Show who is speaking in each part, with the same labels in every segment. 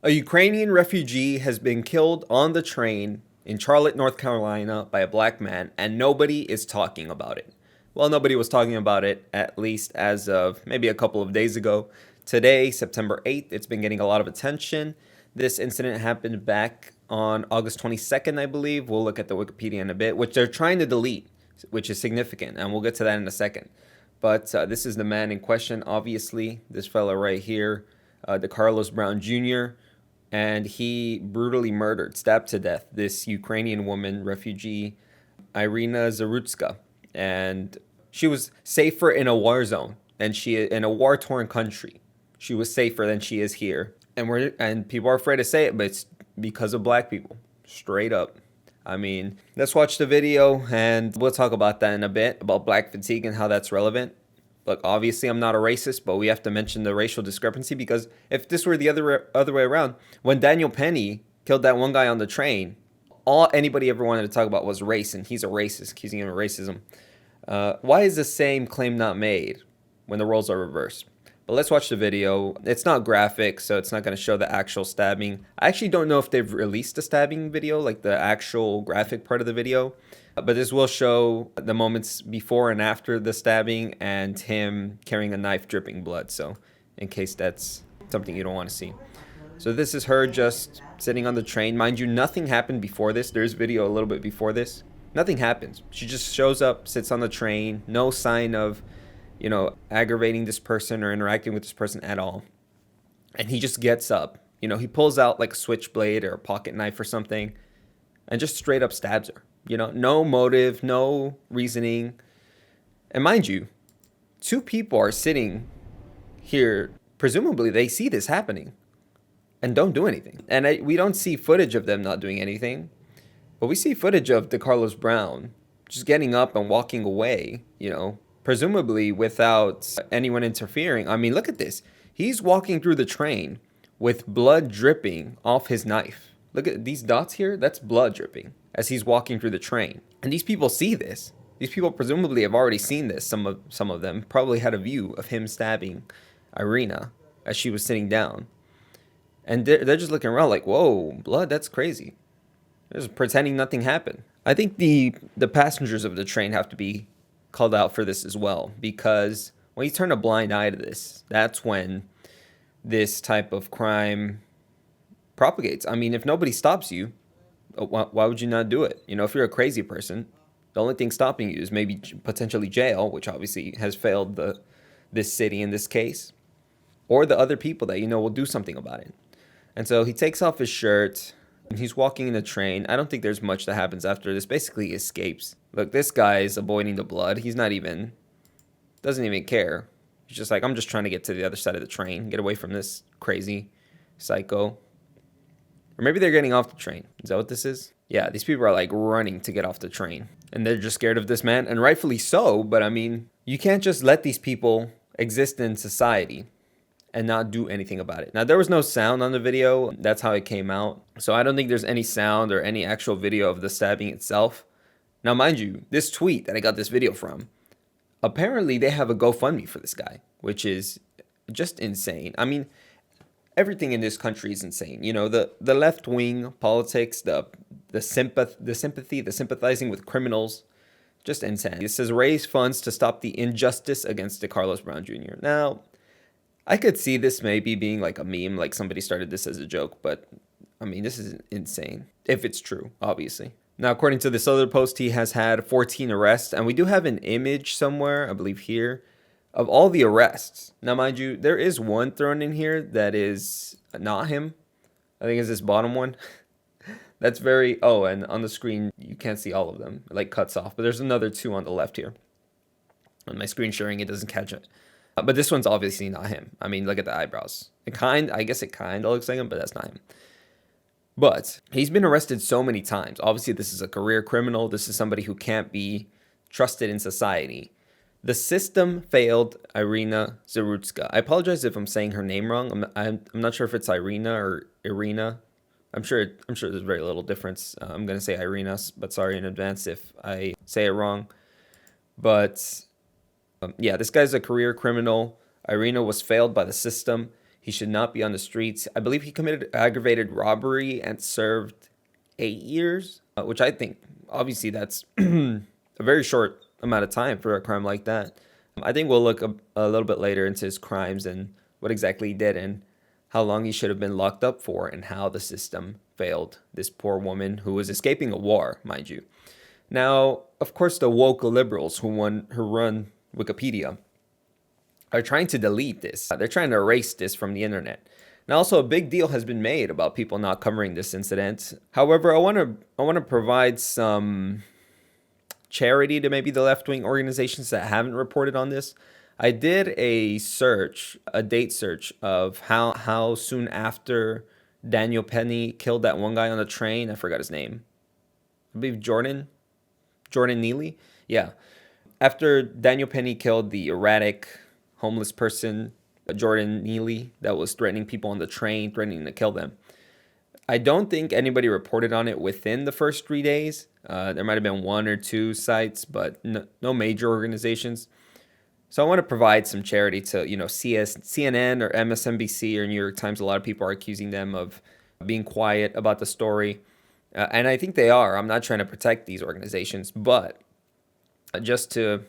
Speaker 1: A Ukrainian refugee has been killed on the train in Charlotte, North Carolina by a black man, and nobody is talking about it. Well, nobody was talking about it, at least as of maybe a couple of days ago. Today, September 8th, it's been getting a lot of attention. This incident happened back on August 22nd, I believe. We'll look at the Wikipedia in a bit, which they're trying to delete, which is significant, and we'll get to that in a second. But this is the man in question, obviously, this fella right here, Decarlos Brown Jr., and he brutally murdered, stabbed to death, this Ukrainian woman, refugee, Iryna Zarutska. And she was safer in a war zone than in a war-torn country. She was safer than she is here. And people are afraid to say it, but it's because of black people. Straight up. I mean, let's watch the video and we'll talk about that in a bit, about black fatigue and how that's relevant. Look, obviously I'm not a racist, but we have to mention the racial discrepancy, because if this were the other way around, when Daniel Penny killed that one guy on the train, all anybody ever wanted to talk about was race, and he's a racist, accusing him of racism. Why is the same claim not made when the roles are reversed? But let's watch the video. It's not graphic, so it's not going to show the actual stabbing. I actually don't know if they've released the stabbing video, like the actual graphic part of the video. But this will show the moments before and after the stabbing and him carrying a knife dripping blood. So in case that's something you don't want to see. So this is her just sitting on the train. Mind you, nothing happened before this. There's video a little bit before this. Nothing happens. She just shows up, sits on the train. No sign of, aggravating this person or interacting with this person at all. And he just gets up. He pulls out like a switchblade or a pocket knife or something and just straight up stabs her. No motive, no reasoning. And mind you, two people are sitting here. Presumably they see this happening and don't do anything. And we don't see footage of them not doing anything, but we see footage of Decarlos Brown just getting up and walking away, presumably without anyone interfering. I mean, look at this. He's walking through the train with blood dripping off his knife. Look at these dots here. That's blood dripping as he's walking through the train. And these people see this. These people presumably have already seen this. Some of them probably had a view of him stabbing Iryna as she was sitting down. And they're just looking around like, whoa, blood, that's crazy. They're just pretending nothing happened. I think the passengers of the train have to be called out for this as well, because when you turn a blind eye to this, that's when this type of crime propagates. I mean, if nobody stops you, why would you not do it? If you're a crazy person, the only thing stopping you is maybe potentially jail, which obviously has failed this city in this case, or the other people that will do something about it. And so he takes off his shirt and he's walking in the train. I don't think there's much that happens after this. Basically, he escapes. Look, this guy is avoiding the blood. He's doesn't even care. He's just like, I'm just trying to get to the other side of the train, get away from this crazy psycho. Or maybe they're getting off the train. Is that what this is? Yeah, these people are like running to get off the train. And they're just scared of this man, and rightfully so. But I mean, you can't just let these people exist in society and not do anything about it. Now, there was no sound on the video. That's how it came out. So I don't think there's any sound or any actual video of the stabbing itself. Now, mind you, this tweet that I got this video from, apparently they have a GoFundMe for this guy, which is just insane. I mean, everything in this country is insane. The left-wing politics, the sympathy, the sympathizing with criminals, just insane. It says raise funds to stop the injustice against Decarlos Brown Jr. Now, I could see this maybe being like a meme, like somebody started this as a joke, but I mean, this is insane if it's true, obviously. Now, according to this other post, he has had 14 arrests, and we do have an image somewhere, I believe here, of all the arrests. Now, mind you, there is one thrown in here that is not him. I think it's this bottom one. That's and on the screen, you can't see all of them. It like cuts off, but there's another two on the left here. On my screen sharing, it doesn't catch it. But this one's obviously not him. I mean, look at the eyebrows. I guess it kind of looks like him, but that's not him. But he's been arrested so many times. Obviously, this is a career criminal. This is somebody who can't be trusted in society. The system failed Iryna Zarutska. I apologize if I'm saying her name wrong. I'm not sure if it's Iryna or Iryna. I'm sure there's very little difference. I'm going to say Iryna, but sorry in advance if I say it wrong. But yeah, this guy's a career criminal. Iryna was failed by the system. He should not be on the streets. I believe he committed aggravated robbery and served 8 years, which I think, obviously, that's a very short amount of time for a crime like that. I think we'll look a little bit later into his crimes and what exactly he did and how long he should have been locked up for and how the system failed this poor woman who was escaping a war, mind you. Now, of course, the woke liberals who run Wikipedia are trying to delete this. They're trying to erase this from the internet. Now, also, a big deal has been made about people not covering this incident. However, I want to provide some charity to maybe the left-wing organizations that haven't reported on this. I did a date search of how soon after Daniel Penny killed that one guy on the train. I forgot his name. I believe Jordan Neely. Yeah. After Daniel Penny killed the erratic homeless person, Jordan Neely, that was threatening people on the train, threatening to kill them. I don't think anybody reported on it within the first 3 days. There might have been one or two sites, but no major organizations. So I want to provide some charity to, CNN or MSNBC or New York Times. A lot of people are accusing them of being quiet about the story. And I think they are. I'm not trying to protect these organizations, but just to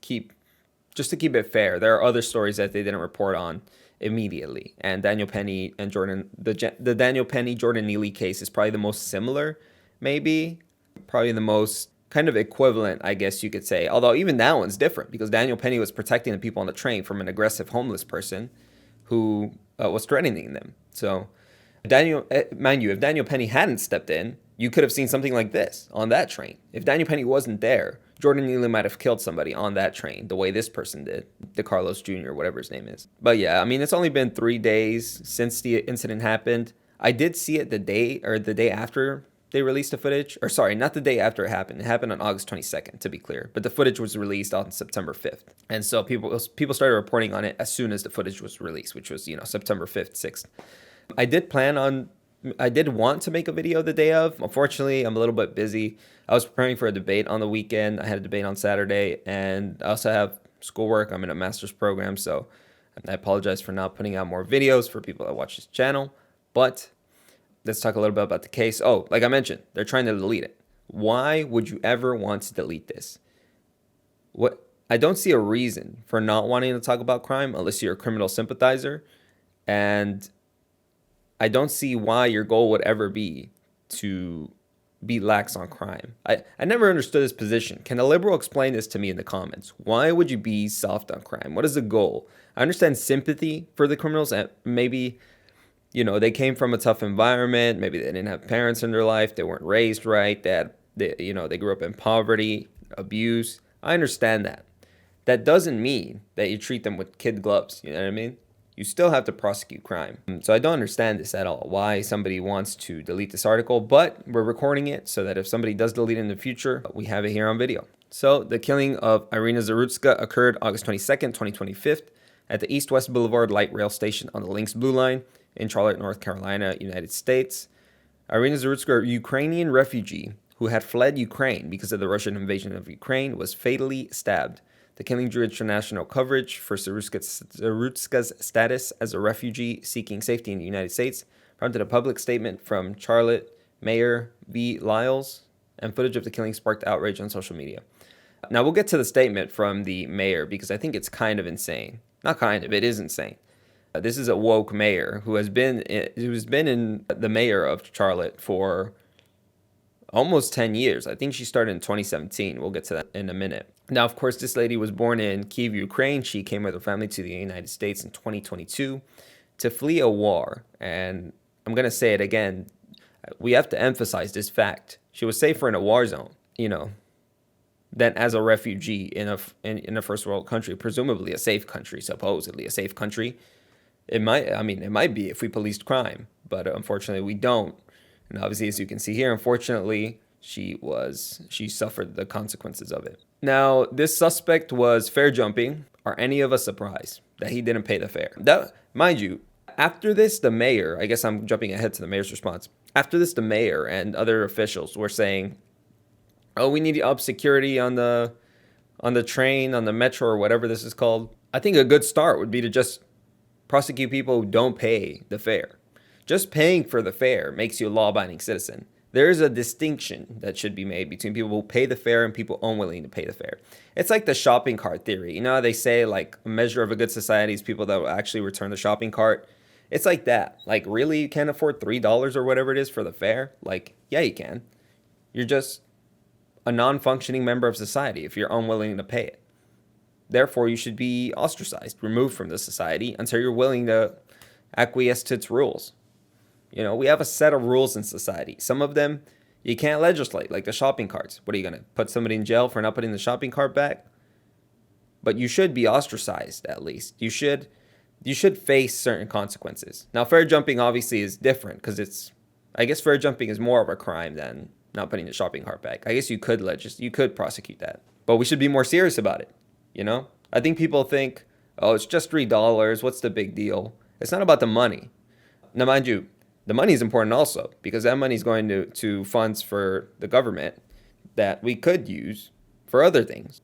Speaker 1: keep it fair, there are other stories that they didn't report on immediately. And Daniel Penny and the Daniel Penny Jordan Neely case is probably the most similar, maybe probably the most kind of equivalent, I guess you could say. Although even that one's different because Daniel Penny was protecting the people on the train from an aggressive homeless person who was threatening them. So mind you, if Daniel Penny hadn't stepped in, you could have seen something like this on that train. If Daniel Penny wasn't there, Jordan Neely might have killed somebody on that train the way this person did, Decarlos Jr., whatever his name is. But yeah, I mean, it's only been 3 days since the incident happened. I did see it the day after they released the footage. Or sorry, not the day after it happened. It happened on August 22nd, to be clear. But the footage was released on September 5th. And so people started reporting on it as soon as the footage was released, which was, September 5th, 6th. I did want to make a video the day of. Unfortunately, I'm a little bit busy. I was preparing for a debate on the weekend. I had a debate on Saturday, and I also have schoolwork. I'm in a master's program, so I apologize for not putting out more videos for people that watch this channel. But let's talk a little bit about the case. Oh, like I mentioned, they're trying to delete it. Why would you ever want to delete this? I don't see a reason for not wanting to talk about crime unless you're a criminal sympathizer, and I don't see why your goal would ever be to be lax on crime. I never understood this position. Can a liberal explain this to me in the comments? Why would you be soft on crime? What is the goal? I understand sympathy for the criminals, and maybe, they came from a tough environment. Maybe they didn't have parents in their life. They weren't raised right. They grew up in poverty, abuse. I understand that. That doesn't mean that you treat them with kid gloves. You know what I mean? You still have to prosecute crime. So I don't understand this at all, why somebody wants to delete this article, but we're recording it so that if somebody does delete it in the future, we have it here on video. So the killing of Iryna Zarutska occurred August 22nd, 2025 at the East-West Boulevard Light Rail Station on the Lynx Blue Line in Charlotte, North Carolina, United States. Iryna Zarutska, a Ukrainian refugee who had fled Ukraine because of the Russian invasion of Ukraine, was fatally stabbed. The killing drew international coverage for Zarutska's status as a refugee seeking safety in the United States, prompted a public statement from Charlotte Mayor V. Lyles, and footage of the killing sparked outrage on social media. Now, we'll get to the statement from the mayor because I think it's kind of insane. Not kind of, it is insane. This is a woke mayor who has been in the mayor of Charlotte for almost 10 years. I think she started in 2017. We'll get to that in a minute. Now, of course, this lady was born in Kyiv, Ukraine. She came with her family to the United States in 2022 to flee a war. And I'm going to say it again. We have to emphasize this fact. She was safer in a war zone, than as a refugee in a first world country, presumably a safe country, supposedly a safe country. It might be if we policed crime, but unfortunately we don't. And obviously, as you can see here, unfortunately, she suffered the consequences of it. Now, this suspect was fare jumping. Are any of us surprised that he didn't pay the fare? Mind you, after this, the mayor, I guess I'm jumping ahead to the mayor's response. After this, the mayor and other officials were saying, oh, we need to up security on the train, on the metro, or whatever this is called. I think a good start would be to just prosecute people who don't pay the fare. Just paying for the fare makes you a law-abiding citizen. There is a distinction that should be made between people who pay the fare and people unwilling to pay the fare. It's like the shopping cart theory. You know how they say like a measure of a good society is people that will actually return the shopping cart? It's like that. Like, really, you can't afford $3 or whatever it is for the fare? Like, yeah, you can. You're just a non-functioning member of society if you're unwilling to pay it. Therefore, you should be ostracized, removed from the society until you're willing to acquiesce to its rules. You know, we have a set of rules in society. Some of them you can't legislate, like the shopping carts. What are you going to put somebody in jail for not putting the shopping cart back? But you should be ostracized, at least. You should face certain consequences. Now, fare jumping obviously is different because I guess fare jumping is more of a crime than not putting the shopping cart back. I guess you could prosecute that. But we should be more serious about it, you know? I think people think, oh, it's just $3. What's the big deal? It's not about the money. Now, mind you, the money is important also because that money is going to funds for the government that we could use for other things.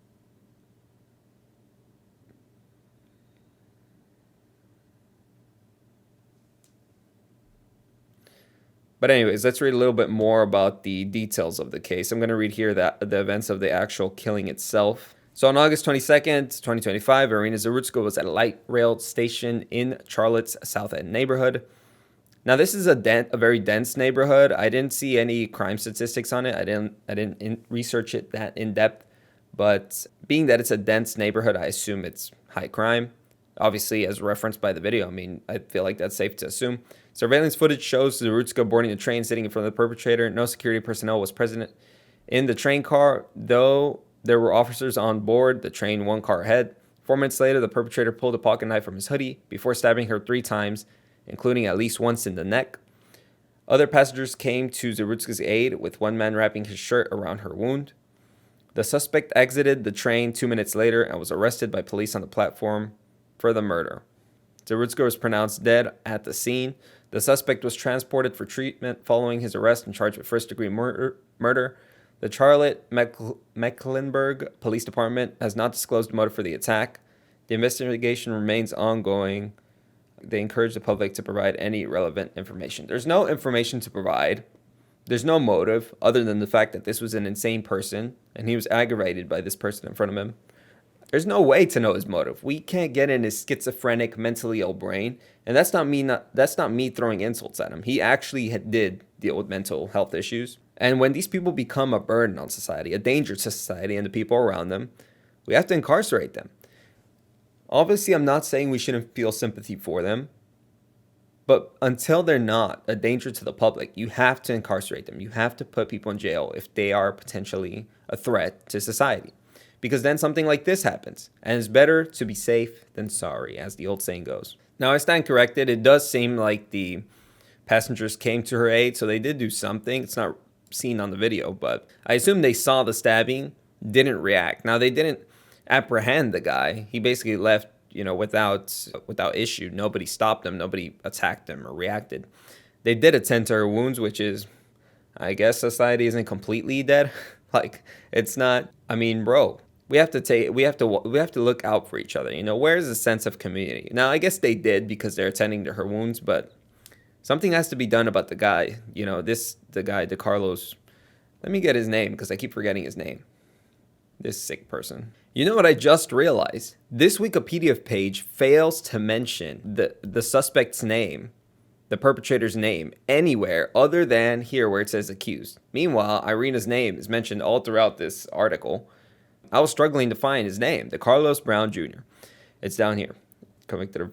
Speaker 1: But anyways, let's read a little bit more about the details of the case. I'm going to read here the events of the actual killing itself. So on August 22nd, 2025, Iryna Zarutska was at a light rail station in Charlotte's South End neighborhood. Now, this is a very dense neighborhood. I didn't see any crime statistics on it. I didn't research it that in depth. But being that it's a dense neighborhood, I assume it's high crime. Obviously, as referenced by the video, I mean, I feel like that's safe to assume. Surveillance footage shows Zarutska boarding the train, sitting in front of the perpetrator. No security personnel was present in the train car, though there were officers on board the train one car ahead. 4 minutes later, the perpetrator pulled a pocket knife from his hoodie before stabbing her 3 times, including at least once in the neck. Other passengers came to Zarutska's aid, with one man wrapping his shirt around her wound. The suspect exited the train 2 minutes later and was arrested by police on the platform for the murder. Zarutska was pronounced dead at the scene. The suspect was transported for treatment following his arrest and charged with first-degree murder. The Charlotte Mecklenburg Police Department has not disclosed the motive for the attack. The investigation remains ongoing. They encourage the public to provide any relevant information. There's no information to provide. There's no motive other than the fact that this was an insane person and he was aggravated by this person in front of him. There's no way to know his motive. We can't get in his schizophrenic, mentally ill brain, and that's not me throwing insults at him. He actually did deal with mental health issues. And when these people become a burden on society, a danger to society and the people around them, we have to incarcerate them. Obviously, I'm not saying we shouldn't feel sympathy for them, but until they're not a danger to the public, you have to incarcerate them. You have to put people in jail if they are potentially a threat to society. Because then something like this happens. And it's better to be safe than sorry, as the old saying goes. Now, I stand corrected. It does seem like the passengers came to her aid, so they did do something. It's not seen on the video, but I assume they saw the stabbing, didn't react. Now, they didn't apprehend the guy. He basically left, without issue. Nobody stopped him. Nobody attacked him or reacted. They did attend to her wounds, which is, I guess society isn't completely dead. Like, it's not, bro. We have to look out for each other. Where's the sense of community? Now, I guess they did because they're attending to her wounds, but something has to be done about the guy. The guy, Decarlos. Let me get his name because I keep forgetting his name. This sick person. You know what I just realized? This Wikipedia page fails to mention the suspect's name, the perpetrator's name, anywhere other than here where it says accused. Meanwhile, Iryna's name is mentioned all throughout this article. I was struggling to find his name, Decarlos Brown Jr. It's down here. Convicted of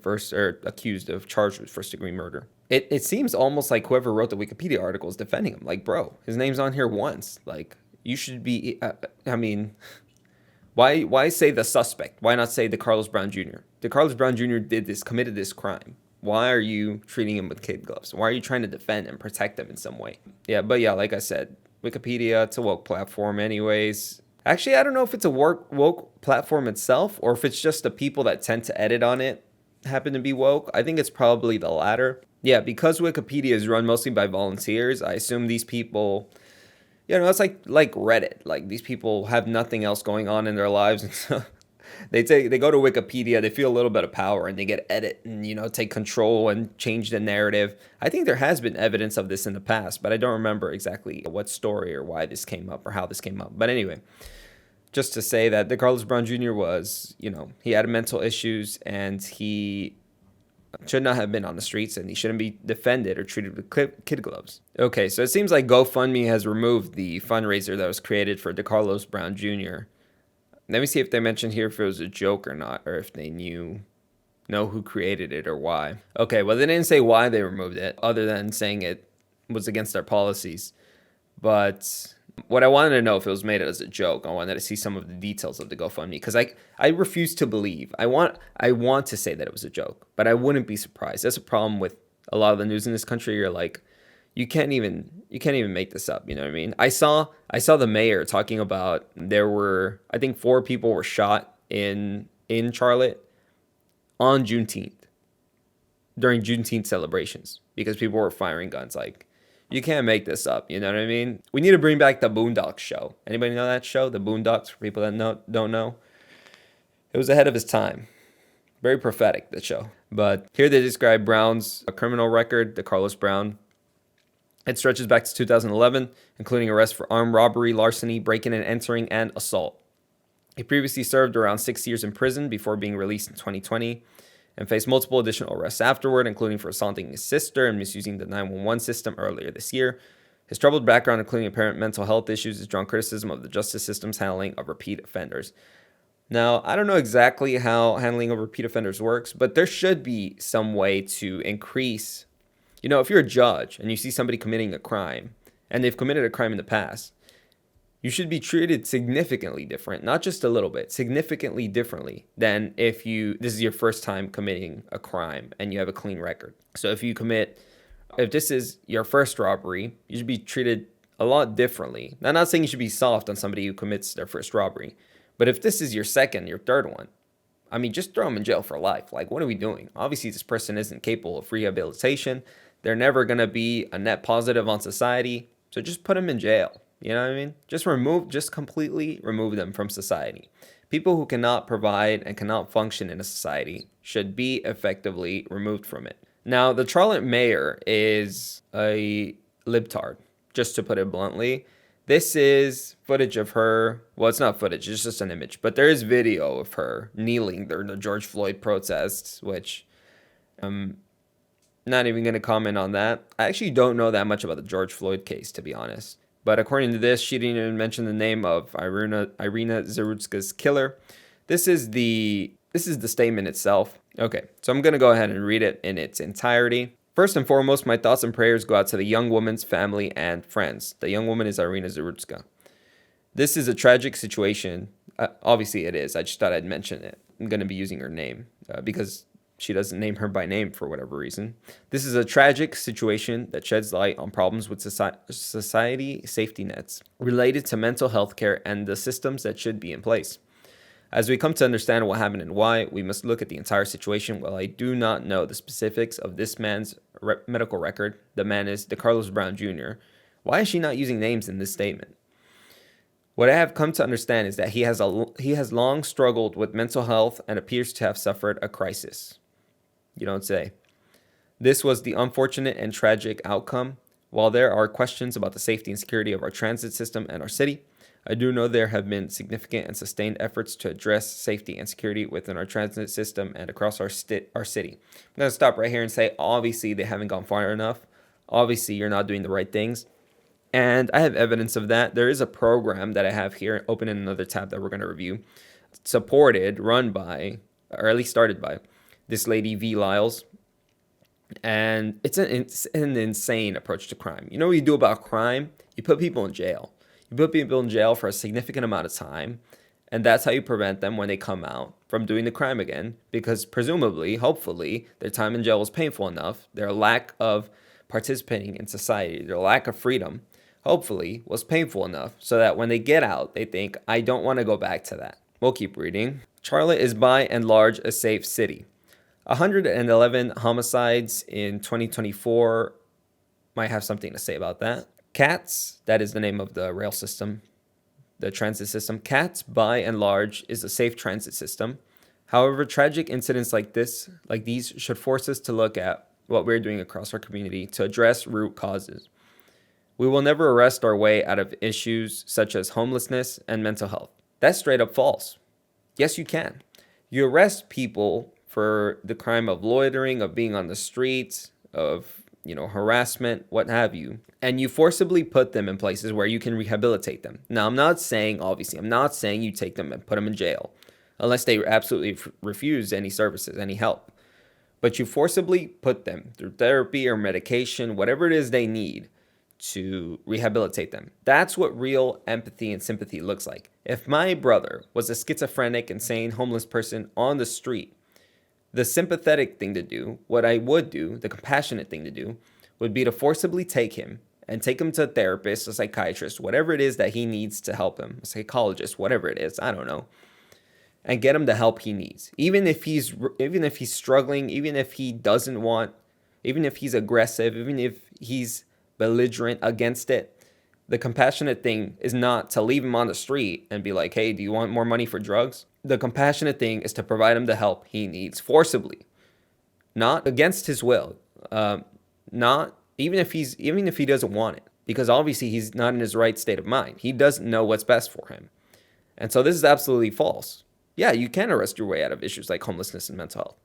Speaker 1: accused of charged with first-degree murder. It seems almost like whoever wrote the Wikipedia article is defending him. Like, bro, his name's on here once. Like, you should be, why say the suspect? Why not say Decarlos Brown Jr.? Decarlos Brown Jr. committed this crime. Why are you treating him with kid gloves? Why are you trying to defend and protect him in some way? But like I said, Wikipedia, it's a woke platform anyways. Actually, I don't know if it's a woke platform itself or if it's just the people that tend to edit on it happen to be woke. I think it's probably the latter. Yeah, because Wikipedia is run mostly by volunteers, I assume these people, it's like Reddit. Like, these people have nothing else going on in their lives. And so They go to Wikipedia, they feel a little bit of power, and they get edit and take control and change the narrative. I think there has been evidence of this in the past, but I don't remember exactly what story or why this came up or how this came up. But anyway, just to say that Decarlos Brown Jr. was, he had mental issues and he should not have been on the streets, and he shouldn't be defended or treated with kid gloves. Okay, so it seems like GoFundMe has removed the fundraiser that was created for Decarlos Brown Jr. Let me see if they mentioned here if it was a joke or not, or if they know who created it or why. Okay, well, they didn't say why they removed it, other than saying it was against their policies. But what I wanted to know if it was made as a joke. I wanted to see some of the details of the GoFundMe, because I refuse to believe. I want to say that it was a joke, but I wouldn't be surprised. That's a problem with a lot of the news in this country. You're like, you can't even make this up. You know what I mean? I saw the mayor talking about there were, I think, 4 people were shot in Charlotte on Juneteenth, during Juneteenth celebrations, because people were firing guns. Like, you can't make this up. You know what I mean? We need to bring back the Boondocks show. Anybody know that show? The Boondocks, for people that don't know. It was ahead of his time. Very prophetic, the show. But here they describe Brown's criminal record, Decarlos Brown. It stretches back to 2011, including arrests for armed robbery, larceny, breaking and entering, and assault. He previously served around 6 years in prison before being released in 2020. And faced multiple additional arrests afterward, including for assaulting his sister and misusing the 911 system earlier this year. His troubled background, including apparent mental health issues, has drawn criticism of the justice system's handling of repeat offenders. Now, I don't know exactly how handling of repeat offenders works, but there should be some way to increase, if you're a judge and you see somebody committing a crime, and they've committed a crime in the past, you should be treated significantly different, not just a little bit, significantly differently than if this is your first time committing a crime and you have a clean record. So if this is your first robbery, you should be treated a lot differently. Now, I'm not saying you should be soft on somebody who commits their first robbery, but if this is your second, your third one, I mean, just throw them in jail for life. Like, what are we doing? Obviously, this person isn't capable of rehabilitation. They're never going to be a net positive on society. So just put them in jail. You know what I mean? Just completely remove them from society. People who cannot provide and cannot function in a society should be effectively removed from it. Now, the Charlotte mayor is a libtard, just to put it bluntly. This is footage of her. Well, it's not footage, it's just an image. But there is video of her kneeling during the George Floyd protests, which I'm not even going to comment on that. I actually don't know that much about the George Floyd case, to be honest. But according to this, she didn't even mention the name of Iryna Zarutska's killer. This is the statement itself. Okay, so I'm going to go ahead and read it in its entirety. First and foremost, my thoughts and prayers go out to the young woman's family and friends. The young woman is Iryna Zarutska. This is a tragic situation. Obviously, it is. I just thought I'd mention it. I'm going to be using her name because she doesn't name her by name for whatever reason. This is a tragic situation that sheds light on problems with society safety nets related to mental health care and the systems that should be in place. As we come to understand what happened and why, we must look at the entire situation. While I do not know the specifics of this man's medical record, the man is Decarlos Brown Jr. Why is she not using names in this statement? What I have come to understand is that he has long struggled with mental health and appears to have suffered a crisis. You don't say. This was the unfortunate and tragic outcome. While there are questions about the safety and security of our transit system and our city, I do know there have been significant and sustained efforts to address safety and security within our transit system and across our city. I'm going to stop right here and say, obviously, they haven't gone far enough. Obviously, you're not doing the right things. And I have evidence of that. There is a program that I have here, open in another tab that we're going to review, run by, or at least started by, this lady, V. Lyles. And it's an insane approach to crime. You know what you do about crime? You put people in jail. You put people in jail for a significant amount of time, and that's how you prevent them when they come out from doing the crime again, because presumably, hopefully, their time in jail was painful enough, their lack of participating in society, their lack of freedom, hopefully, was painful enough so that when they get out, they think, I don't want to go back to that. We'll keep reading. Charlotte is by and large a safe city. 111 homicides in 2024 might have something to say about that. CATS, that is the name of the rail system, the transit system. CATS, by and large, is a safe transit system. However, tragic incidents like these should force us to look at what we're doing across our community to address root causes. We will never arrest our way out of issues such as homelessness and mental health. That's straight up false. Yes, you can. You arrest people for the crime of loitering, of being on the streets, of harassment, what have you, and you forcibly put them in places where you can rehabilitate them. Now, I'm not saying you take them and put them in jail, unless they absolutely refuse any services, any help. But you forcibly put them through therapy or medication, whatever it is they need to rehabilitate them. That's what real empathy and sympathy looks like. If my brother was a schizophrenic, insane, homeless person on the street, the sympathetic thing to do, what I would do, the compassionate thing to do, would be to forcibly take him and take him to a therapist, a psychiatrist, whatever it is that he needs to help him, a psychologist, whatever it is, I don't know, and get him the help he needs. Even if he's struggling, even if he doesn't want, even if he's aggressive, even if he's belligerent against it, the compassionate thing is not to leave him on the street and be like, hey, do you want more money for drugs? The compassionate thing is to provide him the help he needs forcibly, not against his will, not even if he doesn't want it, because obviously he's not in his right state of mind. He doesn't know what's best for him. And so this is absolutely false. Yeah, you can arrest your way out of issues like homelessness and mental health.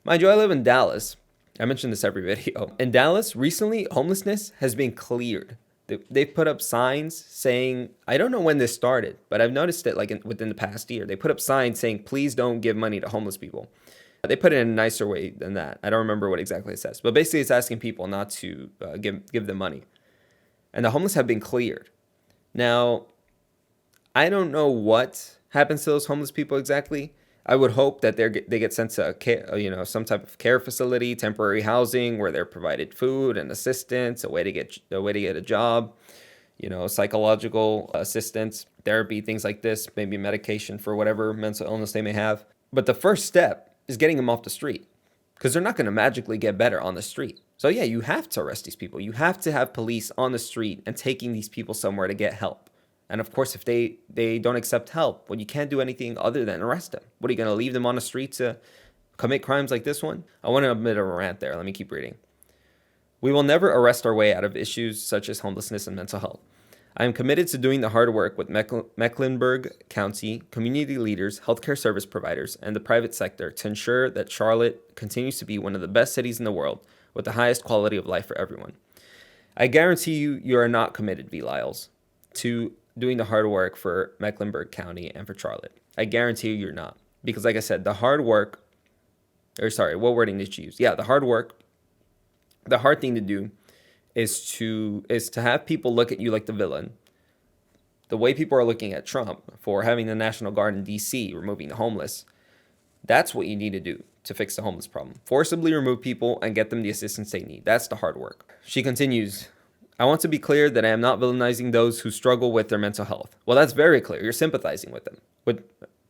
Speaker 1: Mind you, I live in Dallas. I mentioned this every video. In Dallas, recently, homelessness has been cleared. They've put up signs saying, I don't know when this started, but I've noticed it within the past year. They put up signs saying, please don't give money to homeless people. They put it in a nicer way than that. I don't remember what exactly it says, but basically it's asking people not to give them money. And the homeless have been cleared. Now, I don't know what happens to those homeless people exactly. I would hope that they get sent to some type of care facility, temporary housing where they're provided food and assistance, a way to get a job, psychological assistance, therapy, things like this, maybe medication for whatever mental illness they may have. But the first step is getting them off the street, because they're not going to magically get better on the street. So yeah, you have to arrest these people. You have to have police on the street and taking these people somewhere to get help. And of course, if they don't accept help, well, you can't do anything other than arrest them. What are you going to leave them on the street to commit crimes like this one? I want to admit a rant there. Let me keep reading. We will never arrest our way out of issues such as homelessness and mental health. I am committed to doing the hard work with Mecklenburg County community leaders, healthcare service providers, and the private sector to ensure that Charlotte continues to be one of the best cities in the world with the highest quality of life for everyone. I guarantee you are not committed, V. Lyles, to doing the hard work for Mecklenburg County and for Charlotte. I guarantee you you're not. Because like I said, what wording did you use? Yeah, the hard work, the hard thing to do is to have people look at you like the villain. The way people are looking at Trump for having the National Guard in DC, removing the homeless. That's what you need to do to fix the homeless problem. Forcibly remove people and get them the assistance they need. That's the hard work. She continues, I want to be clear that I am not villainizing those who struggle with their mental health. Well, that's very clear. You're sympathizing with them.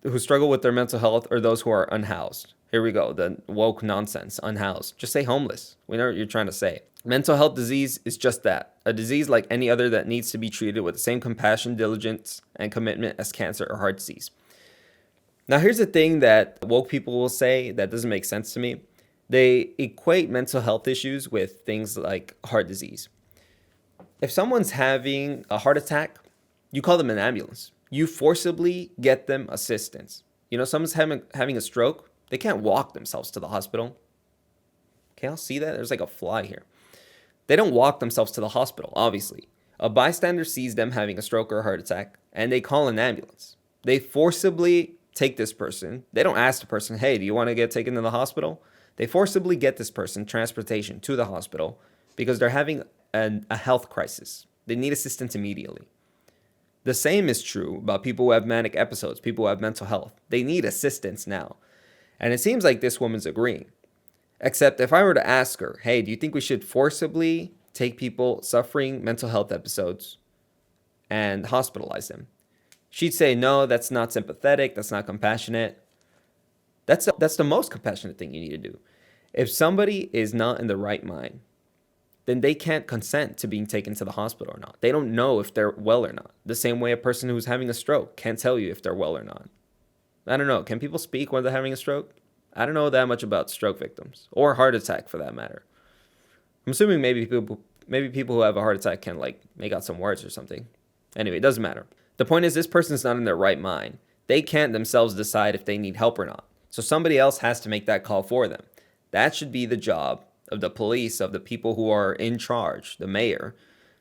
Speaker 1: Who struggle with their mental health or those who are unhoused. Here we go, the woke nonsense, unhoused. Just say homeless. We know what you're trying to say. Mental health disease is just that. A disease like any other that needs to be treated with the same compassion, diligence, and commitment as cancer or heart disease. Now, here's the thing that woke people will say that doesn't make sense to me. They equate mental health issues with things like heart disease. If someone's having a heart attack, you call them an ambulance. You forcibly get them assistance. Someone's having a stroke, they can't walk themselves to the hospital. Can y'all see that? There's like a fly here. They don't walk themselves to the hospital, obviously. A bystander sees them having a stroke or a heart attack, and they call an ambulance. They forcibly take this person. They don't ask the person, hey, do you want to get taken to the hospital? They forcibly get this person transportation to the hospital because they're having a health crisis. They need assistance immediately. The same is true about people who have manic episodes, people who have mental health. They need assistance now. And it seems like this woman's agreeing. Except if I were to ask her, hey, do you think we should forcibly take people suffering mental health episodes and hospitalize them? She'd say, no, that's not sympathetic. That's not compassionate. That's the most compassionate thing you need to do. If somebody is not in the right mind, then they can't consent to being taken to the hospital or not. They don't know if they're well or not. The same way a person who's having a stroke can't tell you if they're well or not. I don't know. Can people speak when they're having a stroke? I don't know that much about stroke victims or heart attack for that matter. I'm assuming maybe people who have a heart attack can like make out some words or something. Anyway, it doesn't matter. The point is this person's not in their right mind. They can't themselves decide if they need help or not. So somebody else has to make that call for them. That should be the job of the police, of the people who are in charge. The mayor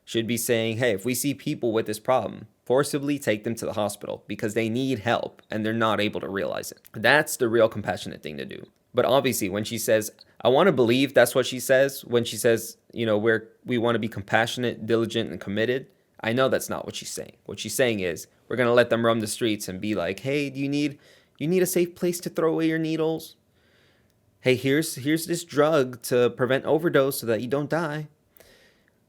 Speaker 1: should be saying, hey, if we see people with this problem, forcibly take them to the hospital because they need help and they're not able to realize it. That's the real compassionate thing to do. But obviously, when she says, I want to believe that's what she says, when she says, we want to be compassionate, diligent, and committed, I know that's not what she's saying. What she's saying is, we're going to let them roam the streets and be like, hey, do you need a safe place to throw away your needles? Hey, here's this drug to prevent overdose so that you don't die.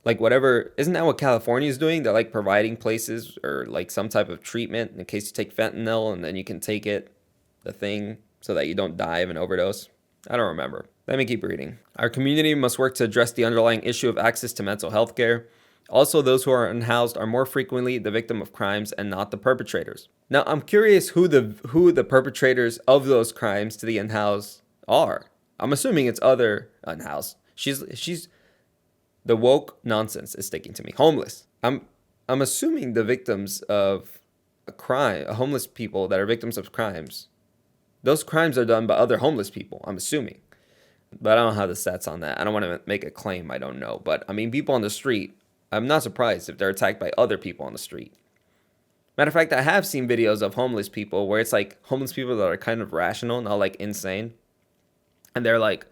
Speaker 1: Like whatever, isn't that what California is doing? They're like providing places or like some type of treatment in case you take fentanyl and then you can take the thing, so that you don't die of an overdose. I don't remember. Let me keep reading. Our community must work to address the underlying issue of access to mental health care. Also, those who are unhoused are more frequently the victim of crimes and not the perpetrators. Now, I'm curious who the perpetrators of those crimes to the unhoused are. I'm assuming it's other unhoused. She's the woke nonsense is sticking to me. Homeless. I'm assuming the victims of a crime, homeless people that are victims of crimes, those crimes are done by other homeless people, I'm assuming. But I don't have the stats on that. I don't want to make a claim I don't know. But I mean, people on the street, I'm not surprised if they're attacked by other people on the street. Matter of fact, I have seen videos of homeless people where it's like homeless people that are kind of rational, not like insane. And they're like,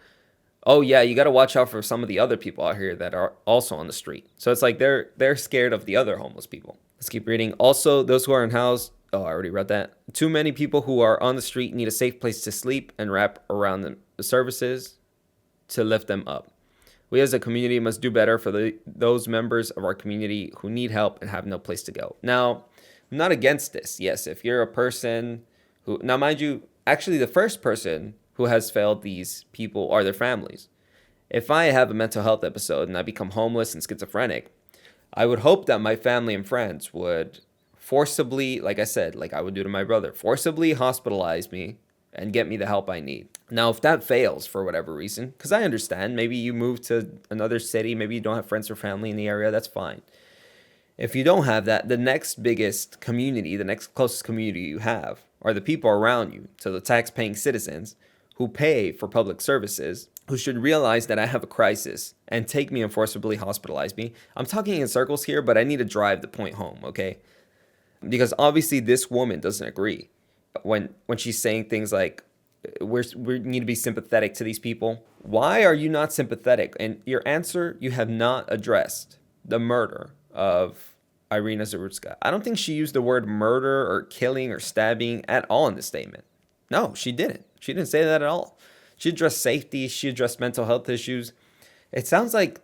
Speaker 1: oh yeah, you got to watch out for some of the other people out here that are also on the street. So it's like they're scared of the other homeless people. Let's keep reading. Also, those who are unhoused, oh, I already read that. Too many people who are on the street need a safe place to sleep and wrap around the services to lift them up. We as a community must do better for those members of our community who need help and have no place to go. Now, I'm not against this. Yes, if you're a person who, now mind you, actually the first person who has failed these people are their families. If I have a mental health episode and I become homeless and schizophrenic, I would hope that my family and friends would forcibly, like I said, like I would do to my brother, forcibly hospitalize me and get me the help I need. Now, if that fails for whatever reason, because I understand, maybe you move to another city, maybe you don't have friends or family in the area, that's fine. If you don't have that, the next biggest community, the next closest community you have are the people around you, so the tax-paying citizens who pay for public services, who should realize that I have a crisis and take me and forcibly hospitalize me. I'm talking in circles here, but I need to drive the point home, okay? Because obviously this woman doesn't agree when she's saying things like, we need to be sympathetic to these people. Why are you not sympathetic? And your answer, you have not addressed the murder of Iryna Zarutska. I don't think she used the word murder or killing or stabbing at all in this statement. No, she didn't. She didn't say that at all. She addressed safety. She addressed mental health issues. It sounds like,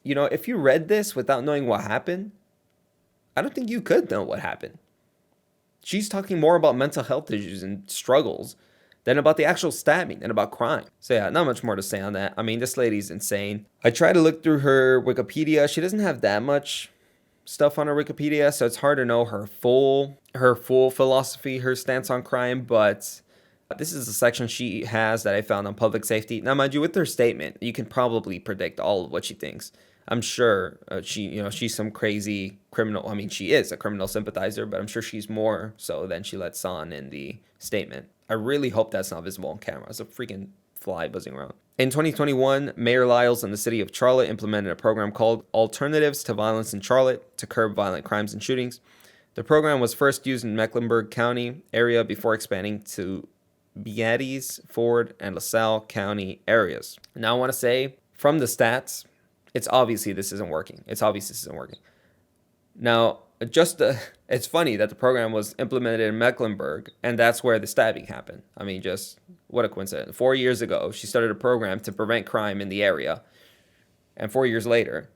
Speaker 1: if you read this without knowing what happened, I don't think you could know what happened. She's talking more about mental health issues and struggles than about the actual stabbing and about crime. So yeah, not much more to say on that. I mean, this lady's insane. I tried to look through her Wikipedia. She doesn't have that much stuff on her Wikipedia, so it's hard to know her full philosophy, her stance on crime, but this is a section she has that I found on public safety. Now, mind you, with her statement, you can probably predict all of what she thinks. I'm sure she's some crazy criminal. I mean, she is a criminal sympathizer, but I'm sure she's more so than she lets on in the statement. I really hope that's not visible on camera. It's a freaking fly buzzing around. In 2021, Mayor Lyles and the city of Charlotte implemented a program called Alternatives to Violence in Charlotte to curb violent crimes and shootings. The program was first used in Mecklenburg County area before expanding to Beatties, Ford, and LaSalle County areas. Now, I want to say, from the stats, it's obviously this isn't working. Now, it's funny that the program was implemented in Mecklenburg, and that's where the stabbing happened. I mean, just what a coincidence. 4 years ago, she started a program to prevent crime in the area, and 4 years later,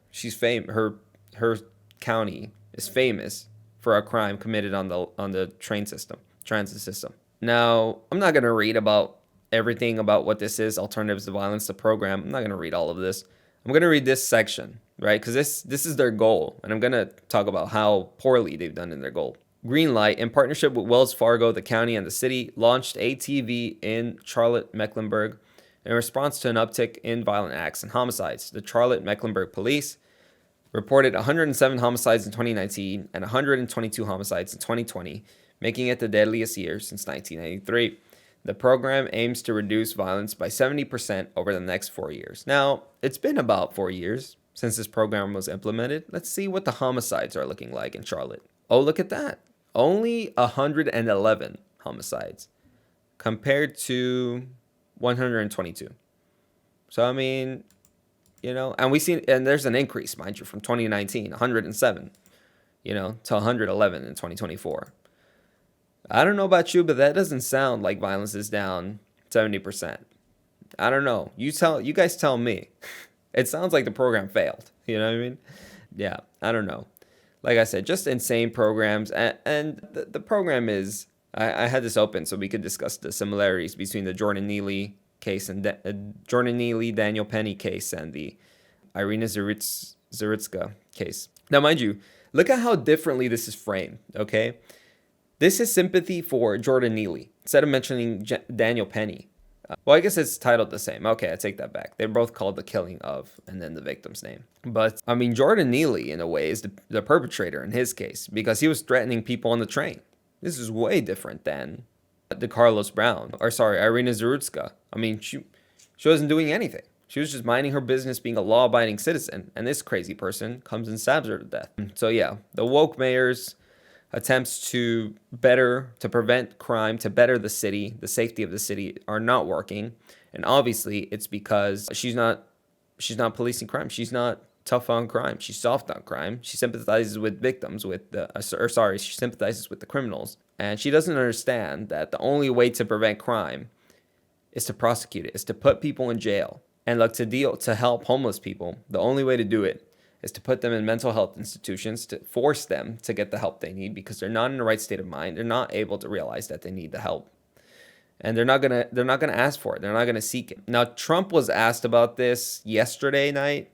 Speaker 1: her county is famous for a crime committed on the transit system. Now, I'm not going to read about everything about what this is, Alternatives to Violence, the program. I'm not going to read all of this. I'm going to read this section, right? Because this is their goal. And I'm going to talk about how poorly they've done in their goal. Greenlight, in partnership with Wells Fargo, the county, and the city, launched ATV in Charlotte, Mecklenburg, in response to an uptick in violent acts and homicides. The Charlotte Mecklenburg police reported 107 homicides in 2019 and 122 homicides in 2020, making it the deadliest year since 1993. The program aims to reduce violence by 70% over the next 4 years. Now, it's been about 4 years since this program was implemented. Let's see what the homicides are looking like in Charlotte. Oh, look at that. Only 111 homicides compared to 122. So, I mean, and there's an increase, mind you, from 2019, 107, to 111 in 2024. I don't know about you, but that doesn't sound like violence is down 70%. I don't know. You guys tell me. It sounds like the program failed. You know what I mean? Yeah, I don't know. Like I said, just insane programs. And the program is, I had this open so we could discuss the similarities between the Jordan Neely case and Jordan Neely, Daniel Penny case and the Iryna Zarutska case. Now, mind you, look at how differently this is framed, okay? This is sympathy for Jordan Neely instead of mentioning Daniel Penny. Well, I guess it's titled the same. Okay, I take that back. They're both called the killing of and then the victim's name. But, I mean, Jordan Neely, in a way, is the perpetrator in his case because he was threatening people on the train. This is way different than Decarlos Brown, Iryna Zarutska. I mean, she wasn't doing anything. She was just minding her business, being a law-abiding citizen, and this crazy person comes and stabs her to death. So yeah, the woke mayor's attempts to prevent crime, to better the city, the safety of the city, are not working. And obviously, it's because she's not policing crime. She's not tough on crime. She's soft on crime. She sympathizes with victims, she sympathizes with the criminals. And she doesn't understand that the only way to prevent crime is to prosecute it, is to put people in jail. And look, to help homeless people, the only way to do it is to put them in mental health institutions, to force them to get the help they need because they're not in the right state of mind. They're not able to realize that they need the help. And they're not gonna ask for it. They're not gonna seek it. Now, Trump was asked about this yesterday night.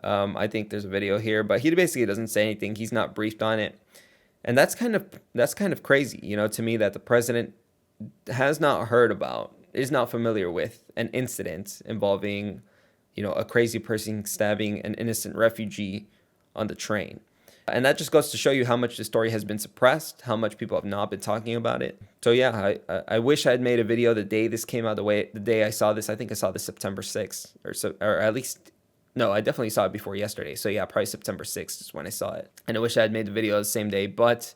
Speaker 1: I think there's a video here, but he basically doesn't say anything. He's not briefed on it. And that's kind of crazy, to me, that the president has not heard about, is not familiar with an incident involving, a crazy person stabbing an innocent refugee on the train. And that just goes to show you how much the story has been suppressed, how much people have not been talking about it. So yeah, I wish I had made a video the day this came out, the day I saw this. I think I saw this September 6th or at least, no, I definitely saw it before yesterday. So yeah, probably September 6th is when I saw it. And I wish I had made the video the same day, but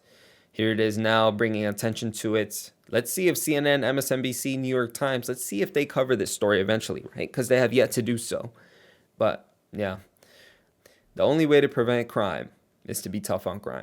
Speaker 1: here it is now, bringing attention to it. Let's see if CNN, MSNBC, New York Times, let's see if they cover this story eventually, right? Because they have yet to do so. But yeah, the only way to prevent crime is to be tough on crime.